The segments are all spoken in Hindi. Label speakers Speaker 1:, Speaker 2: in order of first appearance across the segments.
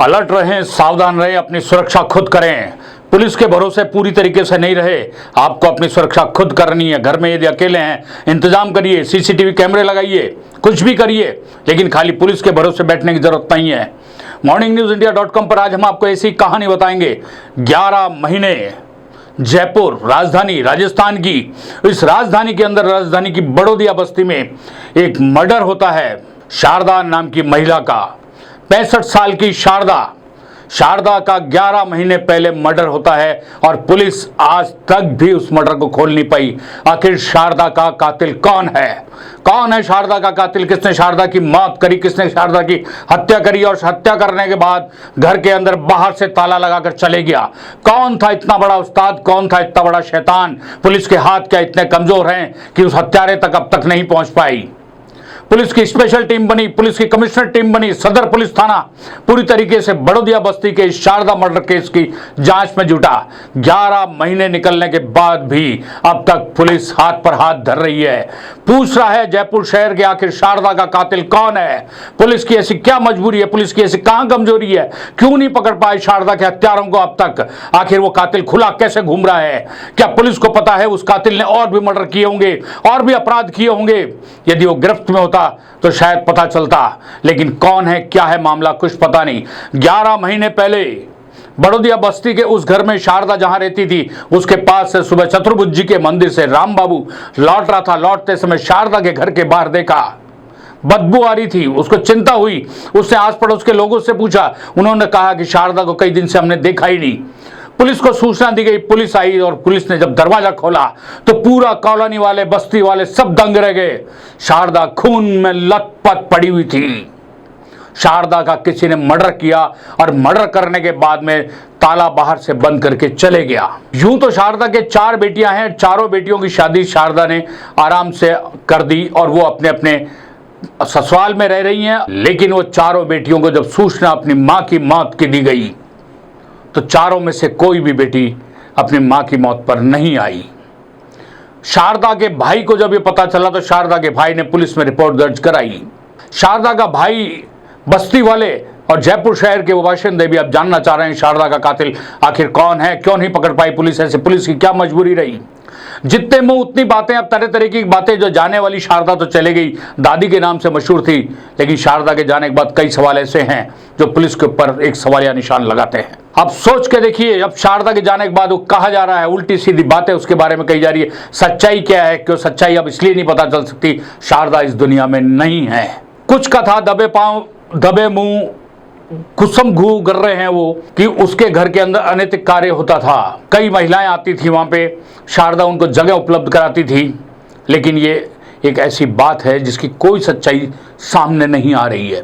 Speaker 1: अलर्ट रहें, सावधान रहें, अपनी सुरक्षा खुद करें। पुलिस के भरोसे पूरी तरीके से नहीं रहे, आपको अपनी सुरक्षा खुद करनी है। घर में यदि अकेले हैं, इंतजाम करिए, सीसीटीवी कैमरे लगाइए, कुछ भी करिए, लेकिन खाली पुलिस के भरोसे बैठने की जरूरत नहीं है। morningnewsindia.com पर आज हम आपको ऐसी कहानी बताएंगे। 11 महीने जयपुर राजधानी राजस्थान की, इस राजधानी के अंदर, राजधानी की बड़ौदिया बस्ती में एक मर्डर होता है शारदा नाम की महिला का। 65 साल की शारदा का 11 महीने पहले मर्डर होता है और पुलिस आज तक भी उस मर्डर को खोल नहीं पाई। आखिर शारदा का कातिल कौन है? कौन है शारदा का कातिल? किसने शारदा की मौत करी? किसने शारदा की हत्या करी और हत्या करने के बाद घर के अंदर बाहर से ताला लगाकर चले गया? कौन था इतना बड़ा उस्ताद? कौन था इतना बड़ा शैतान? पुलिस के हाथ क्या इतने कमजोर हैं कि उस हत्यारे तक अब तक नहीं पहुंच पाई? पुलिस की स्पेशल टीम बनी, पुलिस की कमिश्नर टीम बनी, सदर पुलिस थाना पूरी तरीके से बड़ौदिया बस्ती के शारदा मर्डर केस की जांच में जुटा। 11 महीने निकलने के बाद भी अब तक पुलिस हाथ पर हाथ धर रही है। पूछ रहा है जयपुर शहर के, आखिर शारदा का कातिल कौन है? पुलिस की ऐसी क्या मजबूरी है? पुलिस की ऐसी कहां कमजोरी है? क्यों नहीं पकड़ पाए शारदा के हत्यारों को अब तक? आखिर वो कातिल खुला कैसे घूम रहा है? क्या पुलिस को पता है उस कातिल ने और भी मर्डर किए होंगे, और भी अपराध किए होंगे? यदि वो गिरफ्त में होता तो शायद पता चलता, लेकिन कौन है, क्या है मामला, कुछ पता नहीं। 11 महीने पहले बड़ौदिया बस्ती के उस घर में शारदा जहां रहती थी, उसके पास से सुबह चतुर्भुज जी के मंदिर से राम बाबू लौट रहा था। लौटते समय शारदा के घर के बाहर देखा, बदबू आ रही थी। उसको चिंता हुई, उसने आस पड़ोस के लोगों से पूछा। उन्होंने कहा कि शारदा को कई दिन से हमने देखा ही नहीं। पुलिस को सूचना दी गई, पुलिस आई और पुलिस ने जब दरवाजा खोला तो पूरा कॉलोनी वाले, बस्ती वाले सब दंग रह गए। शारदा खून में लथपथ पड़ी हुई थी। शारदा का किसी ने मर्डर किया और मर्डर करने के बाद में ताला बाहर से बंद करके चले गया। यूं तो शारदा के 4 बेटियां हैं, चारों बेटियों की शादी शारदा ने आराम से कर दी और वो अपने अपने ससुराल में रह रही हैं। लेकिन वो चारों बेटियों को जब सूचना अपनी मां की मौत की दी गई तो चारों में से कोई भी बेटी अपनी मां की मौत पर नहीं आई। शारदा के भाई को जब ये पता चला तो शारदा के भाई ने पुलिस में रिपोर्ट दर्ज कराई। शारदा का भाई, बस्ती वाले और जयपुर शहर के वो बाशिंदे भी अब जानना चाह रहे हैं शारदा का कातिल आखिर कौन है, क्यों नहीं पकड़ पाई पुलिस? ऐसे पुलिस की क्या मजबूरी रही? जितने मुंह उतनी बातें, अब तरह तरह की बातें। जो जाने वाली शारदा तो चले गई, दादी के नाम से मशहूर थी, लेकिन शारदा के जाने के बाद कई सवाल ऐसे हैं जो पुलिस के ऊपर एक सवालिया निशान लगाते हैं। अब सोच के देखिए, अब शारदा के जाने के बाद वो कहा जा रहा है, उल्टी सीधी बातें उसके बारे में कही जा रही है। सच्चाई क्या है? क्यों सच्चाई अब इसलिए नहीं पता चल सकती, शारदा इस दुनिया में नहीं है। कुछ का था दबे पांव दबे मुंह कुसम घू कर रहे हैं वो कि उसके घर के अंदर अनैतिक कार्य होता था। कई महिलाएं आती थी वहां पे, शारदा उनको जगह उपलब्ध कराती थी। लेकिन ये एक ऐसी बात है जिसकी कोई सच्चाई सामने नहीं आ रही है।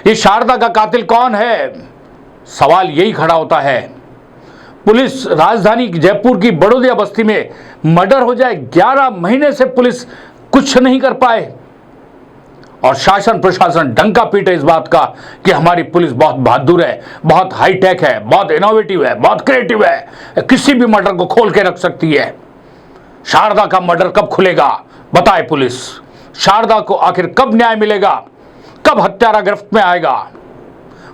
Speaker 1: ये शारदा का कातिल कौन है? सवाल यही खड़ा होता है। पुलिस राजधानी जयपुर की बड़ौदिया बस्ती में मर्डर हो जाए, 11 महीने से पुलिस कुछ नहीं कर पाए और शासन प्रशासन डंका पीटे इस बात का कि हमारी पुलिस बहुत बहादुर है, बहुत हाईटेक है, बहुत इनोवेटिव है, बहुत क्रिएटिव है, किसी भी मर्डर को खोल के रख सकती है। शारदा का मर्डर कब खुलेगा बताए पुलिस? शारदा को आखिर कब न्याय मिलेगा? कब हत्यारा गिरफ्त में आएगा?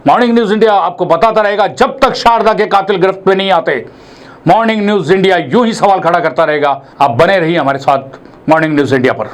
Speaker 1: मॉर्निंग न्यूज इंडिया आपको बताता रहेगा जब तक शारदा के कातिल गिरफ्त में नहीं आते। मॉर्निंग न्यूज इंडिया यूं ही सवाल खड़ा करता रहेगा। आप बने रहिए हमारे साथ मॉर्निंग न्यूज इंडिया पर।